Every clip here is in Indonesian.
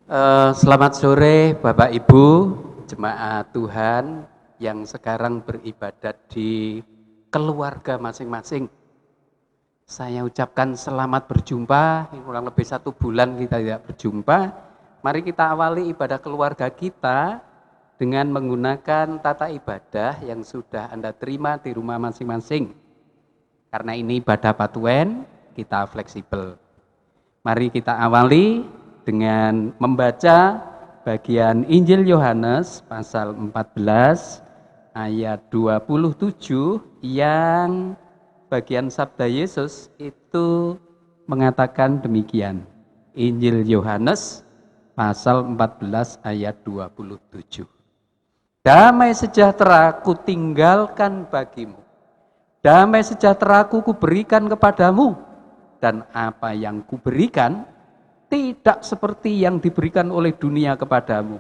Selamat sore Bapak Ibu, jemaat Tuhan yang sekarang beribadat di keluarga masing-masing. Saya ucapkan selamat berjumpa, kurang lebih 1 bulan kita tidak berjumpa. Mari kita awali ibadah keluarga kita dengan menggunakan tata ibadah yang sudah Anda terima di rumah masing-masing. Karena ini ibadah Patuen, kita fleksibel. Mari kita awali dengan membaca bagian Injil Yohanes pasal 14 ayat 27 yang bagian sabda Yesus itu mengatakan demikian. Injil Yohanes pasal 14 ayat 27. Damai sejahtera ku tinggalkan bagimu. Damai sejahtera ku berikan kepadamu. Dan apa yang kuberikan tidak seperti yang diberikan oleh dunia kepadamu.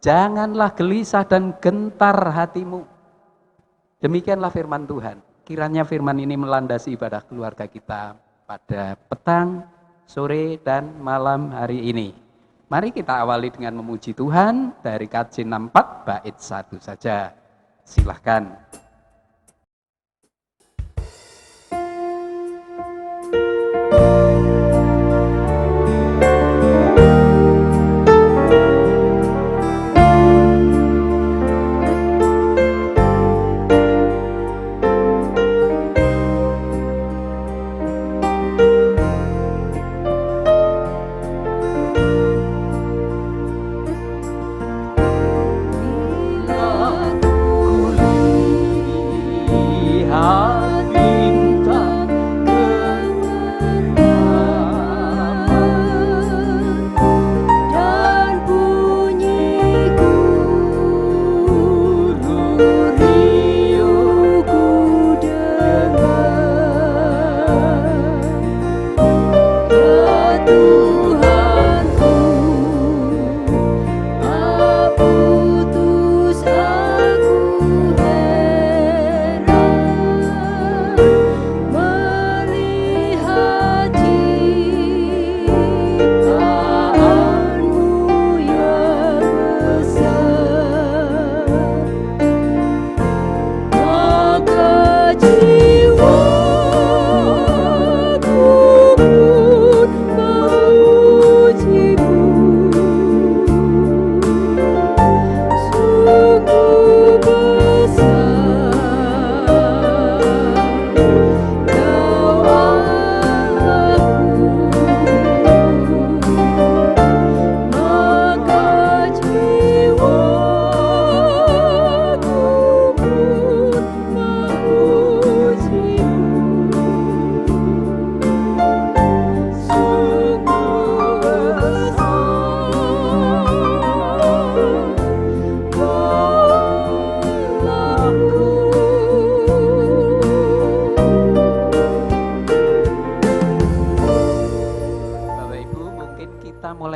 Janganlah gelisah dan gentar hatimu. Demikianlah firman Tuhan. Kiranya firman ini melandasi ibadah keluarga kita pada petang, sore, dan malam hari ini. Mari kita awali dengan memuji Tuhan dari KJ 64 bait 1 saja. Silahkan.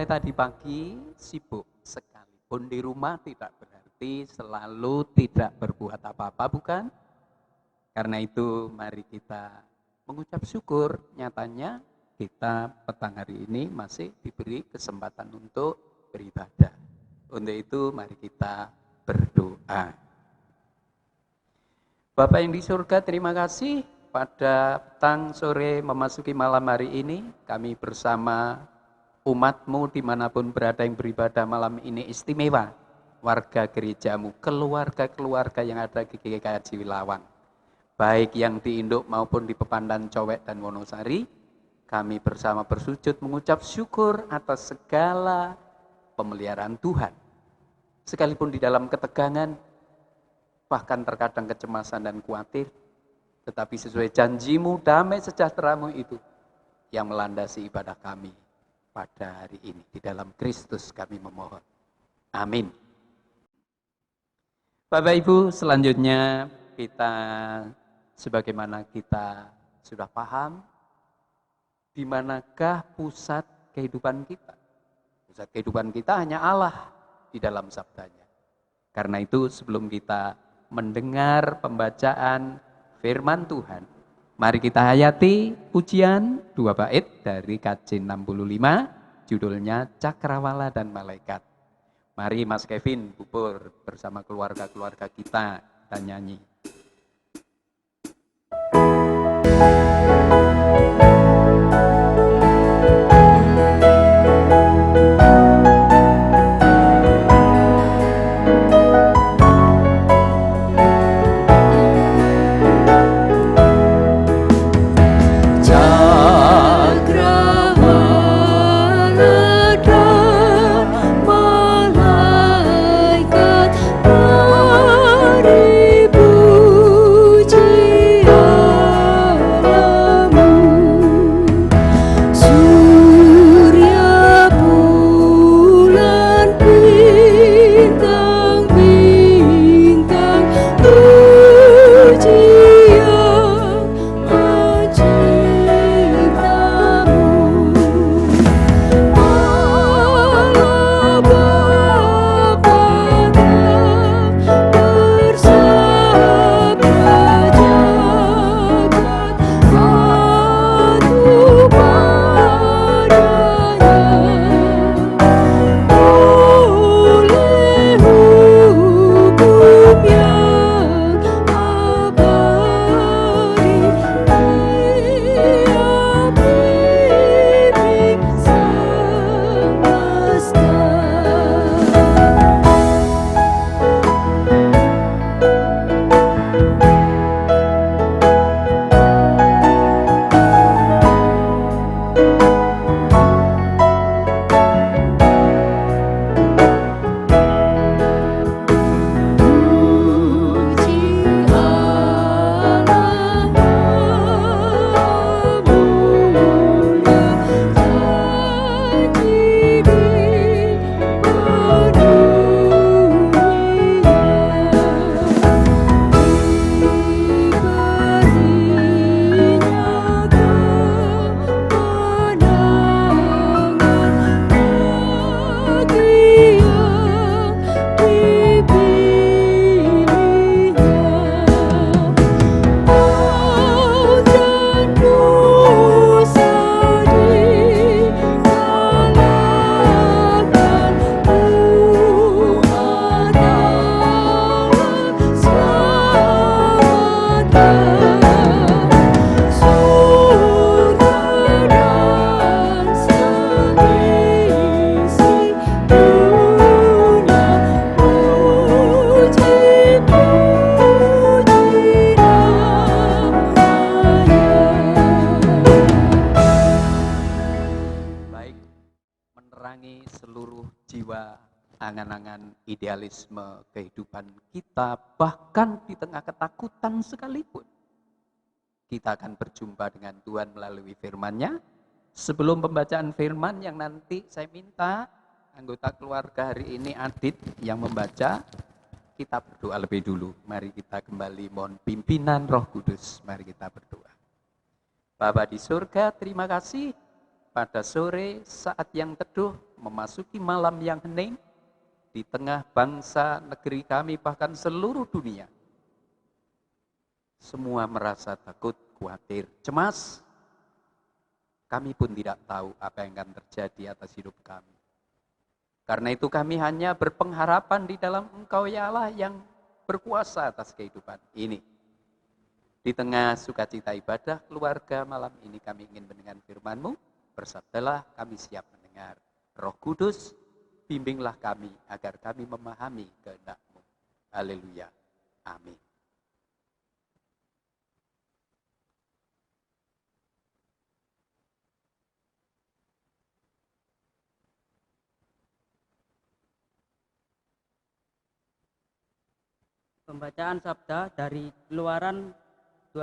Tadi pagi sibuk sekalipun di rumah tidak berarti selalu tidak berbuat apa-apa, bukan? Karena itu mari kita mengucap syukur, nyatanya kita petang hari ini masih diberi kesempatan untuk beribadah. Untuk itu mari kita berdoa. Bapak yang di surga, terima kasih pada petang, sore, memasuki malam hari ini kami bersama umat-Mu dimanapun berada yang beribadah malam ini istimewa, warga gerejamu, keluarga-keluarga yang ada di GKI Ciwilawang, baik yang di Induk maupun di Pepandan, Cowek, dan Wonosari, kami bersama bersujud mengucap syukur atas segala pemeliharaan Tuhan. Sekalipun di dalam ketegangan, bahkan terkadang kecemasan dan khawatir, tetapi sesuai janji-Mu, damai sejahtera-Mu itu yang melandasi ibadah kami pada hari ini. Di dalam Kristus kami memohon. Amin. Bapak Ibu, selanjutnya kita sebagaimana kita sudah paham, di manakah pusat kehidupan kita? Pusat kehidupan kita hanya Allah di dalam sabdanya. Karena itu sebelum kita mendengar pembacaan firman Tuhan, mari kita hayati pujian 2 bait dari KJ 65, judulnya Cakrawala dan Malaikat. Mari Mas Kevin, Bubur, bersama keluarga-keluarga kita nyanyi. Angan-angan idealisme kehidupan kita, bahkan di tengah ketakutan sekalipun. Kita akan berjumpa dengan Tuhan melalui firman-Nya. Sebelum pembacaan firman yang nanti saya minta anggota keluarga hari ini Adit yang membaca, kita berdoa lebih dulu. Mari kita kembali mohon pimpinan Roh Kudus. Mari kita berdoa. Bapa di surga, terima kasih pada sore saat yang teduh memasuki malam yang hening, di tengah bangsa, negeri kami, bahkan seluruh dunia. Semua merasa takut, khawatir, cemas. Kami pun tidak tahu apa yang akan terjadi atas hidup kami. Karena itu kami hanya berpengharapan di dalam Engkau ya Allah yang berkuasa atas kehidupan ini. Di tengah sukacita ibadah keluarga malam ini kami ingin mendengar firman-Mu. Bersabdalah, kami siap mendengar. Roh Kudus, bimbinglah kami agar kami memahami kehendak-Mu. Haleluya. Amin. Pembacaan sabda dari Keluaran 2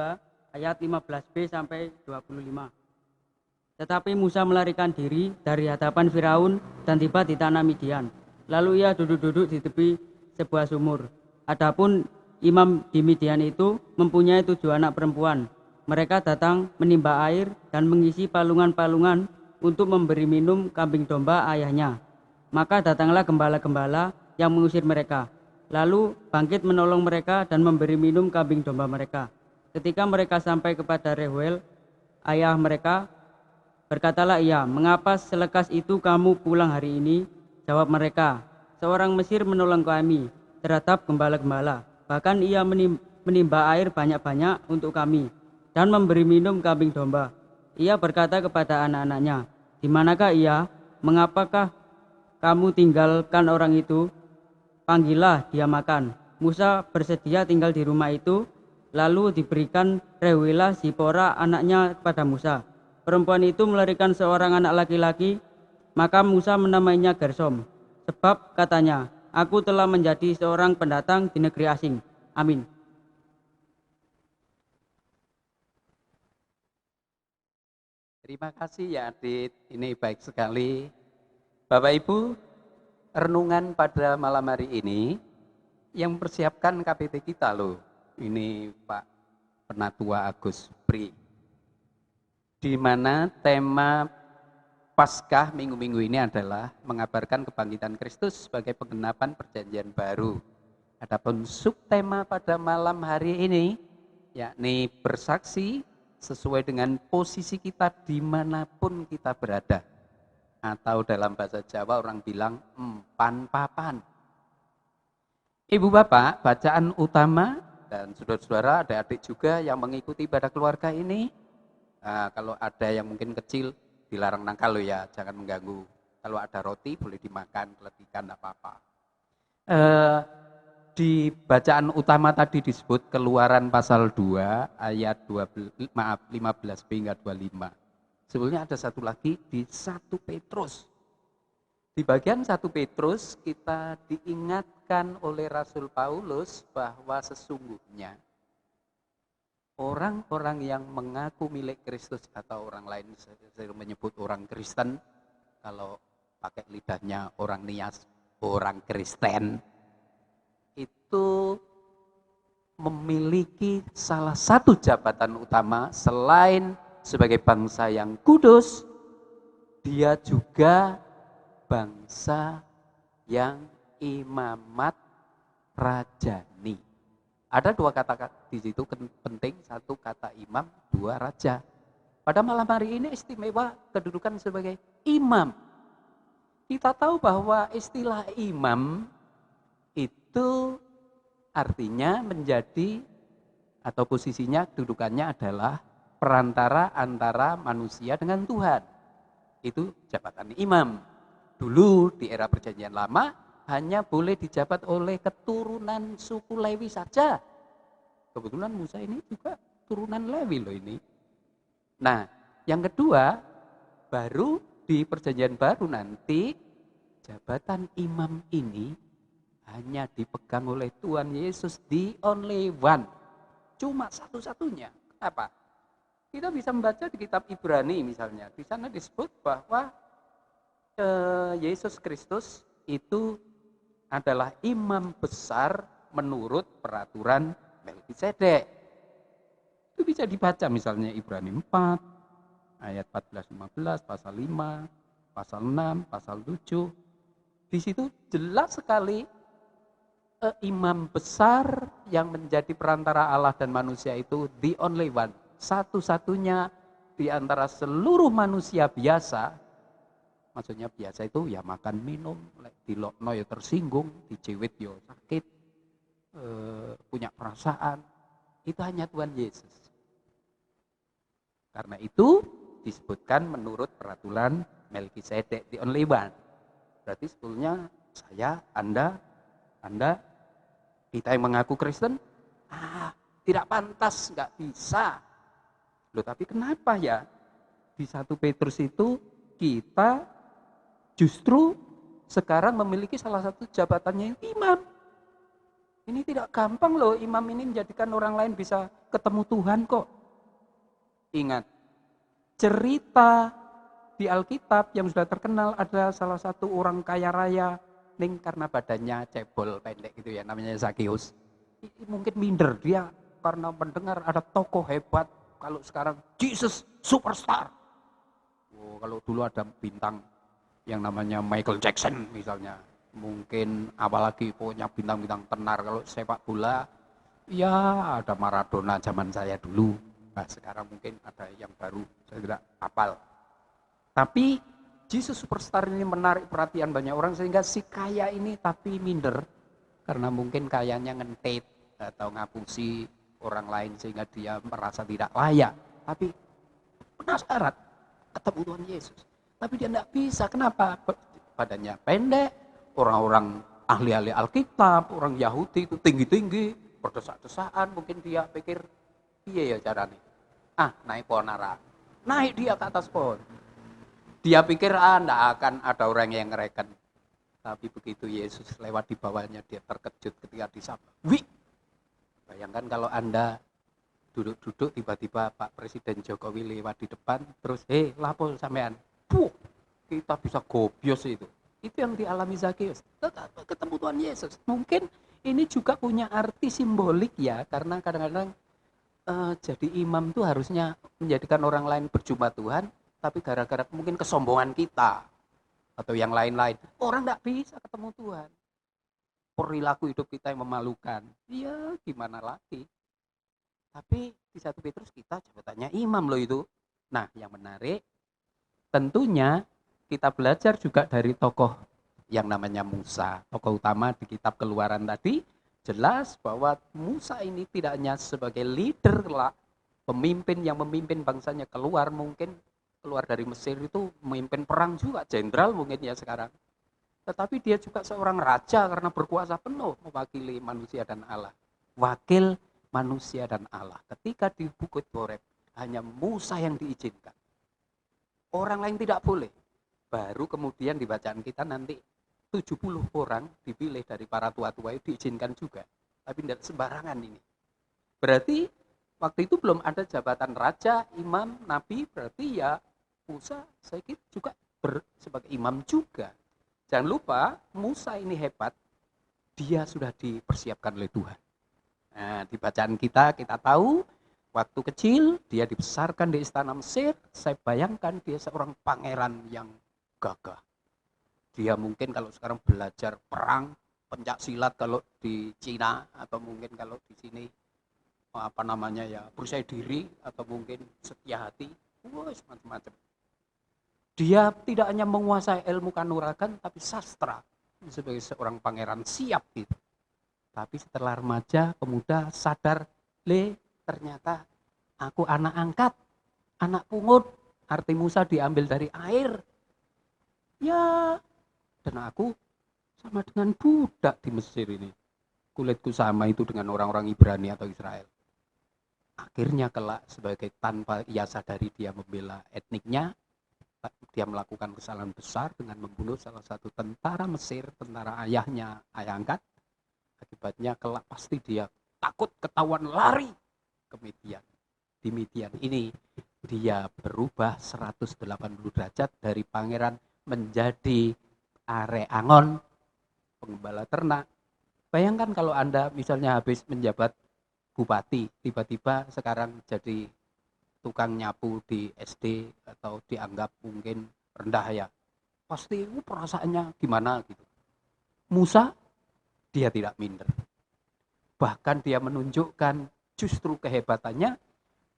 ayat 15b sampai 25. Tetapi Musa melarikan diri dari hadapan Firaun dan tiba di tanah Midian. Lalu ia duduk-duduk di tepi sebuah sumur. Adapun imam di Midian itu mempunyai 7 anak perempuan. Mereka datang menimba air dan mengisi palungan-palungan untuk memberi minum kambing domba ayahnya. Maka datanglah gembala-gembala yang mengusir mereka. Lalu bangkit menolong mereka dan memberi minum kambing domba mereka. Ketika mereka sampai kepada Reuel, ayah mereka, Berkatalah ia, "Mengapa selekas itu kamu pulang hari ini?" Jawab mereka, "Seorang Mesir menolong kami terhadap gembala-gembala. Bahkan ia menimba air banyak-banyak untuk kami dan memberi minum kambing domba." Ia berkata kepada anak-anaknya, "Di manakah ia? Mengapakah kamu tinggalkan orang itu? Panggillah dia makan." Musa bersedia tinggal di rumah itu. Lalu diberikan Rewela Zipora anaknya kepada Musa. Perempuan itu melahirkan seorang anak laki-laki, maka Musa menamainya Gersom. Sebab katanya, "Aku telah menjadi seorang pendatang di negeri asing." Amin. Terima kasih ya Adit, ini baik sekali. Bapak Ibu, renungan pada malam hari ini yang mempersiapkan KPT kita loh. Ini Pak Penatua Agus Pri. Di mana tema Paskah minggu-minggu ini adalah mengabarkan kebangkitan Kristus sebagai penggenapan perjanjian baru. Adapun subtema pada malam hari ini yakni bersaksi sesuai dengan posisi kita dimanapun kita berada. Atau dalam bahasa Jawa orang bilang empan papan. Ibu bapak, bacaan utama dan saudara-saudara, adik-adik juga yang mengikuti ibadah keluarga ini, kalau ada yang mungkin kecil dilarang nangkal loh ya, jangan mengganggu. Kalau ada roti boleh dimakan, keletikan tidak apa-apa. Di bacaan utama tadi disebut Keluaran pasal 2 ayat 15b hingga 25. Sebetulnya ada satu lagi di 1 Petrus. Di bagian 1 Petrus kita diingatkan oleh Rasul Paulus bahwa sesungguhnya orang-orang yang mengaku milik Kristus atau orang lain saya menyebut orang Kristen, kalau pakai lidahnya orang Nias, orang Kristen, itu memiliki salah satu jabatan utama selain sebagai bangsa yang kudus, dia juga bangsa yang imamat rajani. Ada dua kata di situ penting, satu kata imam, dua raja. Pada malam hari ini istimewa kedudukan sebagai imam. Kita tahu bahwa istilah imam itu artinya menjadi atau posisinya kedudukannya adalah perantara antara manusia dengan Tuhan. Itu jabatan imam. Dulu di era perjanjian lama hanya boleh dijabat oleh keturunan suku Lewi saja. Kebetulan Musa ini juga turunan Lewi loh ini. Nah, yang kedua, baru di perjanjian baru nanti jabatan imam ini hanya dipegang oleh Tuhan Yesus, the only one. Cuma satu-satunya. Kenapa? Kita bisa membaca di kitab Ibrani misalnya. Di sana disebut bahwa Yesus Kristus itu adalah imam besar menurut peraturan Melkisedek. Itu bisa dibaca misalnya Ibrani 4, ayat 14-15, pasal 5, pasal 6, pasal 7. Di situ jelas sekali imam besar yang menjadi perantara Allah dan manusia itu the only one. Satu-satunya di antara seluruh manusia biasa. Maksudnya biasa itu ya makan minum, dilokno ya tersinggung, dicewit ya sakit, punya perasaan. Itu hanya Tuhan Yesus. Karena itu disebutkan menurut peraturan Melkisedek, the only one. Berarti sebetulnya saya, Anda, kita yang mengaku Kristen, tidak pantas, nggak bisa. Loh tapi kenapa ya? Di 1 Petrus itu kita justru sekarang memiliki salah satu jabatannya imam. Ini tidak gampang loh, imam ini menjadikan orang lain bisa ketemu Tuhan kok. Ingat, cerita di Alkitab yang sudah terkenal ada salah satu orang kaya raya, karena badannya cebol pendek gitu ya, namanya Zakius. Mungkin minder dia karena mendengar ada tokoh hebat, kalau sekarang Jesus superstar. Oh, kalau dulu ada bintang yang namanya Michael Jackson misalnya, mungkin apalagi punya bintang-bintang tenar. Kalau sepak bola ya ada Maradona zaman saya dulu. Nah, sekarang mungkin ada yang baru, saya tidak hafal. Tapi Jesus Superstar ini menarik perhatian banyak orang sehingga si kaya ini tapi minder karena mungkin kayanya ngentet atau ngapusi orang lain sehingga dia merasa tidak layak. Tapi penasaran ketemu Tuhan Yesus. Tapi dia tidak bisa. Kenapa? Badannya pendek, orang-orang ahli-ahli Alkitab, orang Yahudi itu tinggi-tinggi, berdesak-desaan, mungkin dia pikir, iya ya caranya. Naik pohon ara. Naik dia ke atas pohon. Dia pikir tidak akan ada orang yang ngereken. Tapi begitu Yesus lewat di bawahnya, dia terkejut ketika disapa. Wih, bayangkan kalau Anda duduk-duduk tiba-tiba Pak Presiden Jokowi lewat di depan, terus lapo sampean. Puh, kita bisa gobios itu. Itu yang dialami Zakeus. Ketemu Tuhan Yesus. Mungkin ini juga punya arti simbolik ya, karena kadang-kadang jadi imam tuh harusnya menjadikan orang lain berjumpa Tuhan, tapi gara-gara mungkin kesombongan kita atau yang lain-lain, orang tidak bisa ketemu Tuhan. Perilaku hidup kita yang memalukan. Iya, gimana lagi? Tapi di 1 Petrus kita jabatannya imam loh itu. Nah, yang menarik tentunya kita belajar juga dari tokoh yang namanya Musa. Tokoh utama di kitab Keluaran tadi jelas bahwa Musa ini tidak hanya sebagai leader lah, pemimpin yang memimpin bangsanya keluar, mungkin keluar dari Mesir itu memimpin perang juga, jenderal mungkin ya sekarang. Tetapi dia juga seorang raja karena berkuasa penuh mewakili manusia dan Allah. Wakil manusia dan Allah. Ketika di Bukit Horeb hanya Musa yang diizinkan. Orang lain tidak boleh. Baru kemudian di bacaan kita nanti 70 orang dipilih dari para tua-tua itu diizinkan juga. Tapi tidak sembarangan ini. Berarti waktu itu belum ada jabatan raja, imam, nabi. Berarti ya Musa saya kira juga sebagai imam juga. Jangan lupa Musa ini hebat. Dia sudah dipersiapkan oleh Tuhan. Nah, di bacaan kita tahu waktu kecil dia dibesarkan di istana Mesir. Saya bayangkan dia seorang pangeran yang gagah. Dia mungkin kalau sekarang belajar perang, pencak silat kalau di Cina, atau mungkin kalau di sini percaya diri, atau mungkin setia hati, macam-macam. Dia tidak hanya menguasai ilmu kanuragan, tapi sastra sebagai seorang pangeran siap gitu. Tapi setelah remaja, pemuda sadar, ternyata aku anak angkat, anak pungut. Arti Musa diambil dari air. Ya, dan aku sama dengan budak di Mesir ini. Kulitku sama itu dengan orang-orang Ibrani atau Israel. Akhirnya kelak sebagai tanpa ia sadari dia membela etniknya, dia melakukan kesalahan besar dengan membunuh salah satu tentara Mesir, tentara ayahnya, ayah angkat. Akibatnya kelak pasti dia takut ketahuan lari ke Midian. Di Midian ini dia berubah 180 derajat dari pangeran menjadi areangon, pengembala ternak. Bayangkan kalau Anda misalnya habis menjabat bupati, tiba-tiba sekarang jadi tukang nyapu di SD atau dianggap mungkin rendah ya. Pasti perasaannya gimana gitu. Musa dia tidak minder. Bahkan dia menunjukkan justru kehebatannya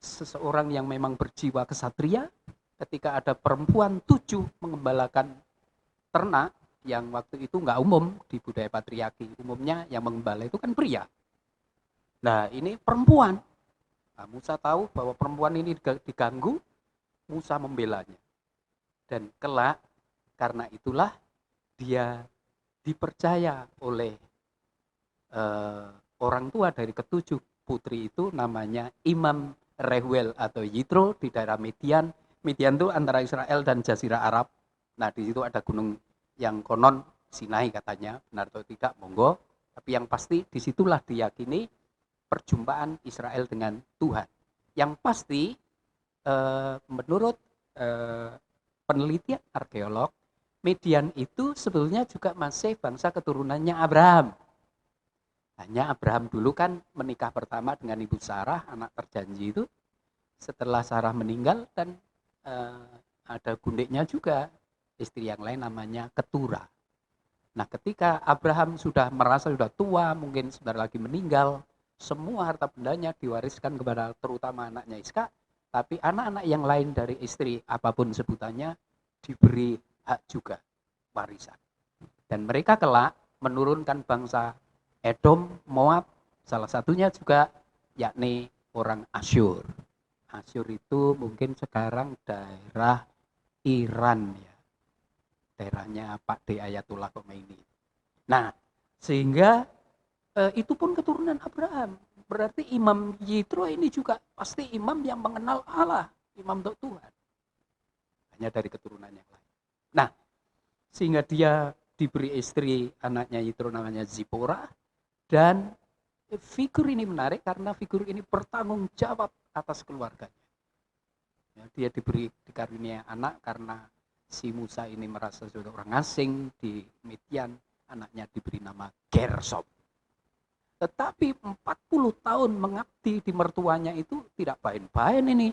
seseorang yang memang berjiwa kesatria ketika ada perempuan 7 mengembalakan ternak yang waktu itu nggak umum di budaya patriarki. Umumnya yang mengembala itu kan pria. Nah ini perempuan. Nah, Musa tahu bahwa perempuan ini diganggu, Musa membelanya. Dan kelak karena itulah dia dipercaya oleh orang tua dari ketujuh putri itu namanya Imam Reuel atau Yitro di daerah Midian. Midian itu antara Israel dan Jazirah Arab. Nah di situ ada gunung yang konon Sinai katanya, benar atau tidak monggo. Tapi yang pasti disitulah diyakini perjumpaan Israel dengan Tuhan. Yang pasti menurut penelitian arkeolog, Midian itu sebetulnya juga masih bangsa keturunannya Abraham. Hanya Abraham dulu kan menikah pertama dengan ibu Sarah, anak terjanji itu. Setelah Sarah meninggal dan ada gundiknya juga, istri yang lain namanya Ketura. Nah ketika Abraham sudah merasa sudah tua, mungkin sebentar lagi meninggal, semua harta bendanya diwariskan kepada terutama anaknya Iskak, tapi anak-anak yang lain dari istri apapun sebutannya diberi hak juga warisan. Dan mereka kelak menurunkan bangsa Edom, Moab, salah satunya juga yakni orang Asyur. Asyur itu mungkin sekarang daerah Iran ya. Daerahnya Pak D. Ayatullah Khomeini. Nah, sehingga itu pun keturunan Abraham. Berarti Imam Yitro ini juga pasti imam yang mengenal Allah, imam untuk Tuhan. Hanya dari keturunan yang lain. Nah, sehingga dia diberi istri anaknya Yitro namanya Zipora, dan figur ini menarik karena figur ini bertanggung jawab atas keluarganya. Ya, dia dikarunia anak karena si Musa ini merasa sebagai orang asing di Midian, anaknya diberi nama Gersom. Tetapi 40 tahun mengabdi di mertuanya itu tidak bain-bain ini.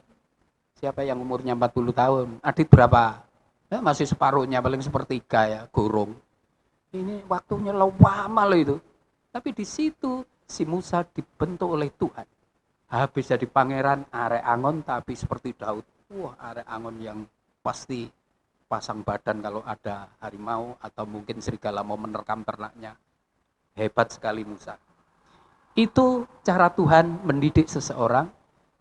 Siapa yang umurnya 40 tahun? Adit berapa? Ya, masih separuhnya, paling sepertiga ya, gorong. Ini waktunya lama loh itu. Tapi di situ si Musa dibentuk oleh Tuhan. Habis jadi pangeran arek angon tapi seperti Daud. Wah, arek angon yang pasti pasang badan kalau ada harimau atau mungkin serigala mau menerkam ternaknya. Hebat sekali Musa. Itu cara Tuhan mendidik seseorang,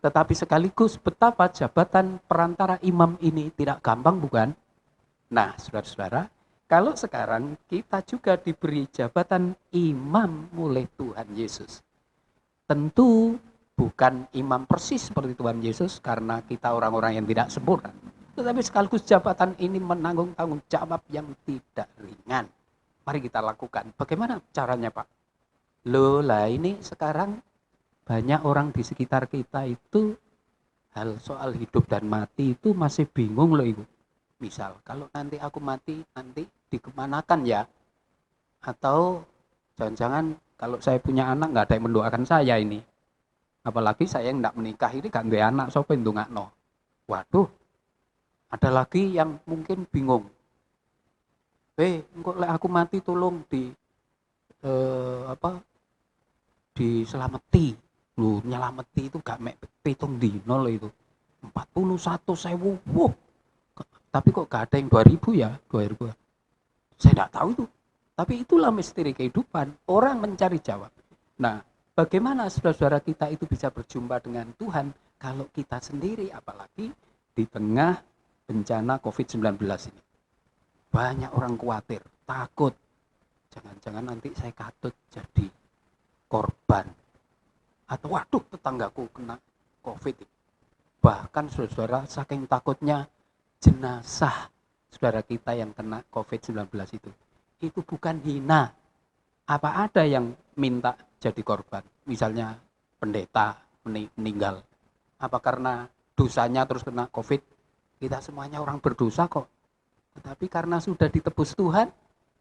tetapi sekaligus betapa jabatan perantara imam ini tidak gampang, bukan? Nah, saudara-saudara, kalau sekarang kita juga diberi jabatan imam oleh Tuhan Yesus. Tentu bukan imam persis seperti Tuhan Yesus karena kita orang-orang yang tidak sempurna. Tetapi sekaligus jabatan ini menanggung tanggung jawab yang tidak ringan. Mari kita lakukan. Bagaimana caranya, Pak? Loh lah, ini sekarang banyak orang di sekitar kita itu hal soal hidup dan mati itu masih bingung loh Ibu. Misal, kalau nanti aku mati, nanti dikemanakan ya? Atau jangan-jangan kalau saya punya anak nggak ada yang mendoakan saya ini. Apalagi saya yang nggak menikah ini gak ada anak, siapa yang ndongakno? Waduh, ada lagi yang mungkin bingung. Engkau lek aku mati tolong diselamati. Lu nyelameti itu gak mek pitung dino loh itu. 41.000. Wow. Tapi kok gak ada yang 2000 ya? 2000. Saya tidak tahu itu. Tapi itulah misteri kehidupan. Orang mencari jawab. Nah, bagaimana saudara-saudara kita itu bisa berjumpa dengan Tuhan kalau kita sendiri, apalagi di tengah bencana COVID-19 ini. Banyak orang khawatir, takut. Jangan-jangan nanti saya katut jadi korban. Atau waduh tetanggaku kena COVID. Bahkan saudara-saudara saking takutnya jenazah saudara kita yang kena COVID-19 itu bukan hina. Apa ada yang minta jadi korban? Misalnya pendeta meninggal. Apa karena dosanya terus kena COVID? Kita semuanya orang berdosa kok. Tetapi karena sudah ditebus Tuhan,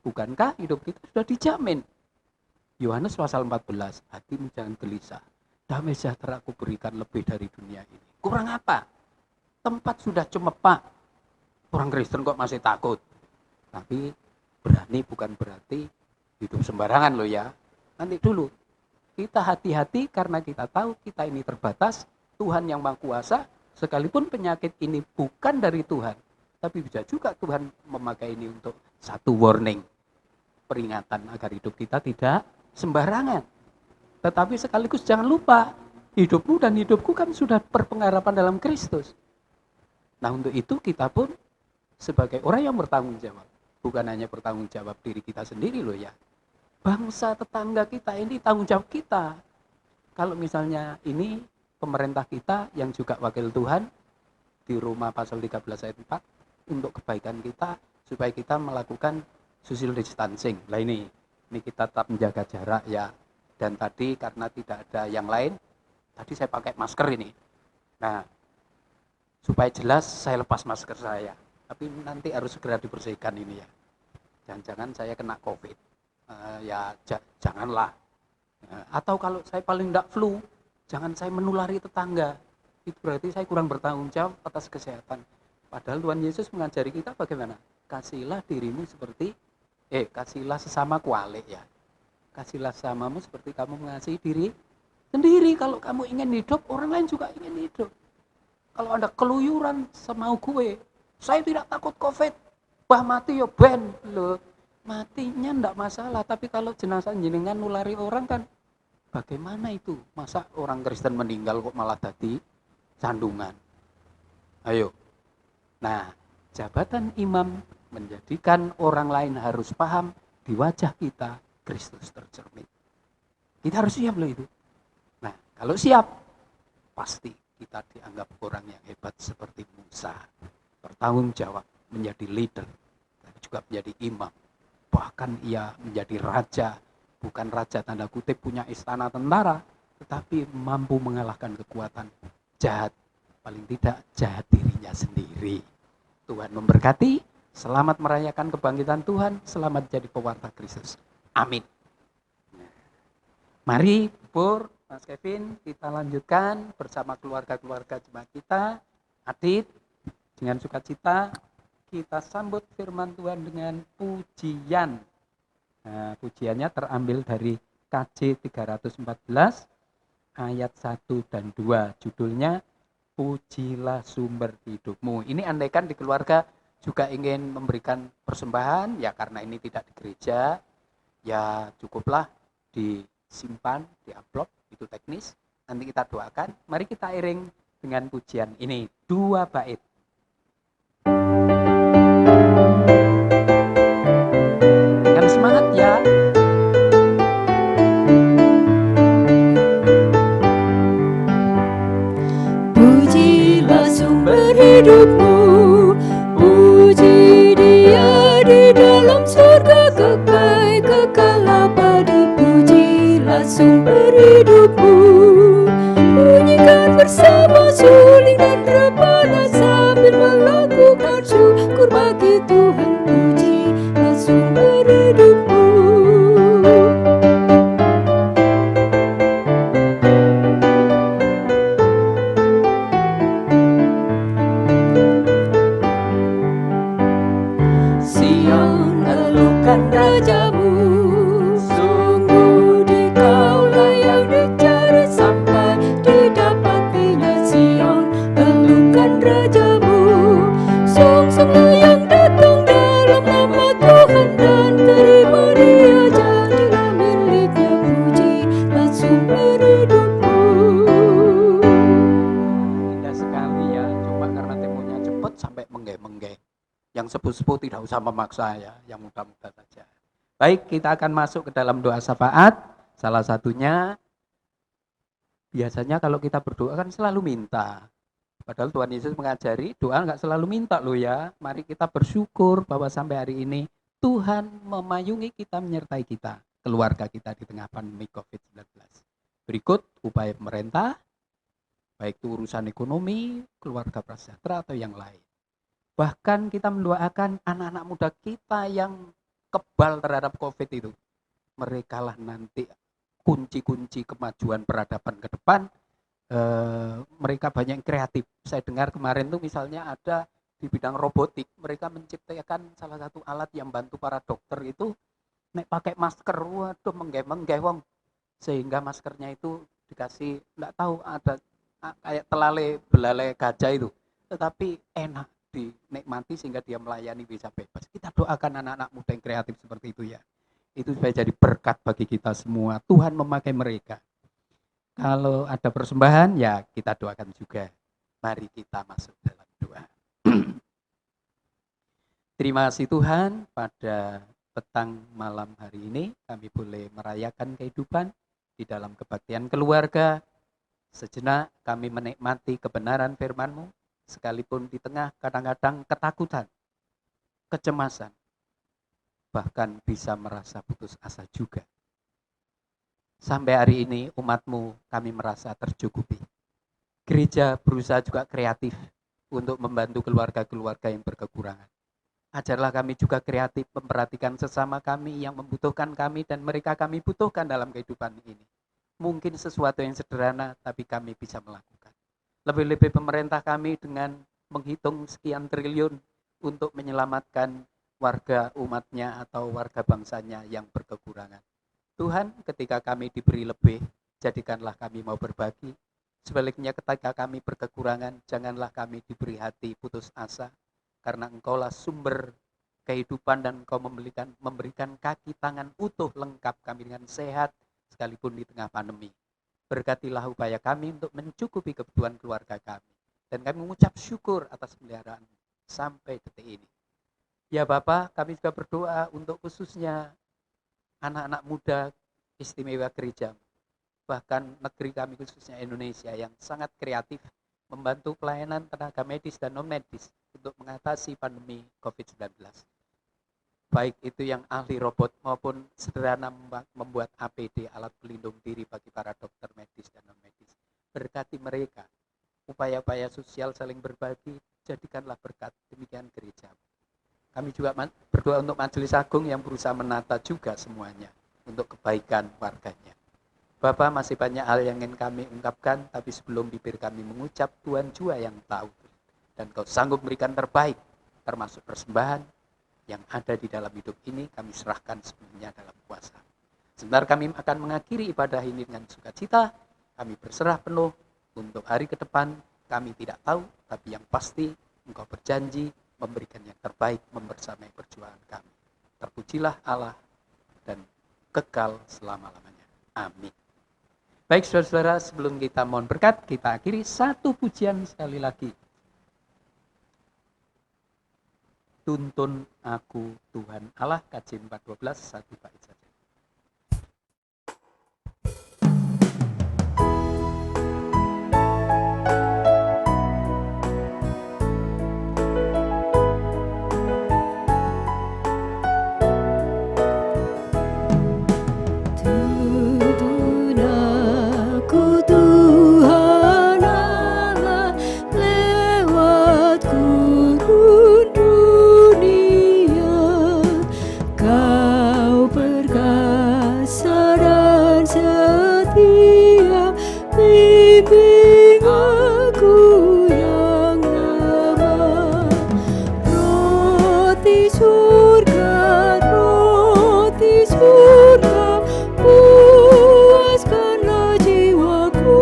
bukankah hidup kita sudah dijamin? Yohanes pasal 14, hatimu jangan gelisah. Damai sejahtera aku berikan lebih dari dunia ini. Kurang apa? Tempat sudah cemepak. Orang Kristen kok masih takut. Tapi berani bukan berarti hidup sembarangan loh ya. Nanti dulu. Kita hati-hati karena kita tahu kita ini terbatas. Tuhan yang Maha Kuasa, sekalipun penyakit ini bukan dari Tuhan. Tapi bisa juga Tuhan memakai ini untuk satu warning. Peringatan agar hidup kita tidak sembarangan. Tetapi sekaligus jangan lupa, hidupmu dan hidupku kan sudah berpengharapan dalam Kristus. Nah untuk itu kita pun sebagai orang yang bertanggung jawab. Bukan hanya bertanggung jawab diri kita sendiri loh ya. Bangsa tetangga kita ini tanggung jawab kita. Kalau misalnya ini pemerintah kita yang juga wakil Tuhan di Roma pasal 13 ayat 4 untuk kebaikan kita supaya kita melakukan social distancing. Lah ini kita tetap menjaga jarak ya. Dan tadi karena tidak ada yang lain, tadi saya pakai masker ini. Nah, supaya jelas saya lepas masker saya. Tapi nanti harus segera dibersihkan ini ya. Jangan-jangan saya kena COVID. Janganlah. Atau kalau saya paling tidak flu, jangan saya menulari tetangga. Itu berarti saya kurang bertanggung jawab atas kesehatan. Padahal Tuhan Yesus mengajari kita bagaimana? Kasihlah dirimu seperti, kasihlah sesama kualik ya. Kasihlah sesamamu seperti kamu mengasihi diri sendiri. Kalau kamu ingin hidup, orang lain juga ingin hidup. Kalau Anda keluyuran semau gue, Saya tidak takut COVID. Wah mati ya ben. Loh, matinya enggak masalah, tapi kalau jenazah jenengan nulari orang kan bagaimana itu? Masa orang Kristen meninggal kok malah jadi sandungan? Ayo. Nah, jabatan imam menjadikan orang lain harus paham di wajah kita Kristus tercermin. Kita harus siap loh itu. Nah, kalau siap, pasti kita dianggap orang yang hebat seperti Musa. Bertanggung jawab, menjadi leader, tapi juga menjadi imam. Bahkan ia menjadi raja, bukan raja tanda kutip punya istana tentara, tetapi mampu mengalahkan kekuatan jahat, paling tidak jahat dirinya sendiri. Tuhan memberkati, selamat merayakan kebangkitan Tuhan, selamat jadi pewarta Kristus. Amin. Mari, Pur, Mas Kevin, kita lanjutkan bersama keluarga-keluarga jemaat kita. Adit, dengan sukacita kita sambut firman Tuhan dengan pujian. Nah, pujiannya terambil dari KJ 314 ayat 1 dan 2. Judulnya Pujilah Sumber Hidupmu. Ini andaikan di keluarga juga ingin memberikan persembahan, ya karena ini tidak di gereja, ya cukuplah disimpan, di-upload, itu teknis. Nanti kita doakan. Mari kita iring dengan pujian ini, 2 bait. Dengan semangat ya. Pujilah sumber hidupmu, puji Dia di dalam surga kekal abadi. Pujilah sumber hidupmu, bunyikan bersama suling dan rebana sambil melakukan syukur bagi Tuhan. Pujilah sumber hidupmu. Sion, elukan rajamu, sungguh dikaulah yang dicari sampai didapatinya. Sion, elukan rajamu, songsonglah yang datang dalam nama Tuhan dan terima Dia jadilah miliknya. Pujilah sumber hidupmu. Indah sekali ya, cuma karena temponya cepat sampai menggeh-menggeh. Yang sepuh-sepuh tidak usah memaksa ya, yang muda-muda saja. Baik, kita akan masuk ke dalam doa syafaat. Salah satunya, biasanya kalau kita berdoa kan selalu minta. Padahal Tuhan Yesus mengajari doa nggak selalu minta loh ya. Mari kita bersyukur bahwa sampai hari ini Tuhan memayungi kita, menyertai kita, keluarga kita di tengah pandemi COVID-19. Berikut upaya pemerintah, baik itu urusan ekonomi, keluarga prasejahtera atau yang lain. Bahkan kita mendoakan anak-anak muda kita yang kebal terhadap COVID itu. Mereka lah nanti kunci-kunci kemajuan peradaban ke depan. Mereka banyak yang kreatif. Saya dengar kemarin tuh misalnya ada di bidang robotik. Mereka menciptakan salah satu alat yang bantu para dokter itu nek pakai masker. Waduh, menggeh-menggeh wong. Sehingga maskernya itu dikasih, enggak tahu ada kayak belalai gajah itu. Tetapi enak dinikmati sehingga dia melayani bisa bebas. Kita doakan anak-anak muda yang kreatif seperti itu ya. Itu supaya jadi berkat bagi kita semua. Tuhan memakai mereka. Kalau ada persembahan ya kita doakan juga. Mari kita masuk dalam doa. Terima kasih Tuhan, pada petang malam hari ini kami boleh merayakan kehidupan di dalam kebaktian keluarga. Sejenak kami menikmati kebenaran firman-Mu, sekalipun di tengah kadang-kadang ketakutan, kecemasan, bahkan bisa merasa putus asa juga. Sampai hari ini umat-Mu kami merasa tercukupi. Gereja berusaha juga kreatif untuk membantu keluarga-keluarga yang berkekurangan. Ajarlah kami juga kreatif memperhatikan sesama kami yang membutuhkan kami dan mereka kami butuhkan dalam kehidupan ini. Mungkin sesuatu yang sederhana tapi kami bisa melakukan. Lebih-lebih pemerintah kami dengan menghitung sekian triliun untuk menyelamatkan warga umatnya atau warga bangsanya yang berkekurangan. Tuhan, ketika kami diberi lebih, jadikanlah kami mau berbagi. Sebaliknya ketika kami berkekurangan, janganlah kami diberi hati putus asa. karena Engkaulah sumber kehidupan dan Engkau memberikan kaki tangan utuh lengkap kami dengan sehat sekalipun di tengah pandemi. Berkatilah upaya kami untuk mencukupi kebutuhan keluarga kami. Dan kami mengucap syukur atas pemeliharaan sampai detik ini. Ya Bapak, kami juga berdoa untuk khususnya anak-anak muda istimewa gereja. Bahkan negeri kami khususnya Indonesia yang sangat kreatif membantu pelayanan tenaga medis dan non-medis untuk mengatasi pandemi COVID-19. Baik itu yang ahli robot maupun sederhana membuat APD, alat pelindung diri bagi para dokter medis dan non-medis. Berkati mereka, upaya-upaya sosial saling berbagi, jadikanlah berkat demikian gereja. Kami juga berdoa untuk Majelis Agung yang berusaha menata juga semuanya untuk kebaikan warganya. Bapak, masih banyak hal yang ingin kami ungkapkan, tapi sebelum bibir kami mengucap, Tuhan jua yang tahu. Dan Kau sanggup memberikan terbaik, termasuk persembahan yang ada di dalam hidup ini, kami serahkan sepenuhnya dalam kuasa. Sebentar kami akan mengakhiri ibadah ini dengan sukacita, kami berserah penuh untuk hari ke depan, kami tidak tahu, tapi yang pasti Engkau berjanji memberikan yang terbaik membersamai perjuangan kami. Terpujilah Allah dan kekal selama-lamanya. Amin. Baik saudara-saudara, sebelum kita mohon berkat, kita akhiri satu pujian sekali lagi. Tuntun aku Tuhan Allah, KJ 412, satu bait saja. Tuntun aku Tuhan Allah lewat gurun dunia. Kau perkasa dan setia, bimbing aku yang lemah. Roti surga, puaskanlah jiwaku,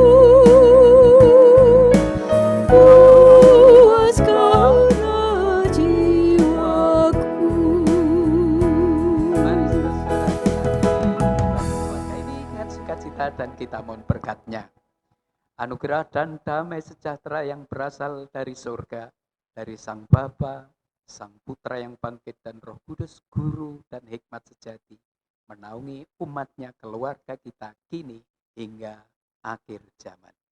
puaskanlah jiwaku. Mari saudara-saudara kita keluarga ini dengan sukacita dan kita mohon berkat-Nya. Anugerah dan damai sejahtera yang berasal dari surga, dari Sang Bapa, Sang Putra yang bangkit dan Roh Kudus, Guru dan hikmat sejati, menaungi umat-Nya, keluarga kita kini hingga akhir zaman.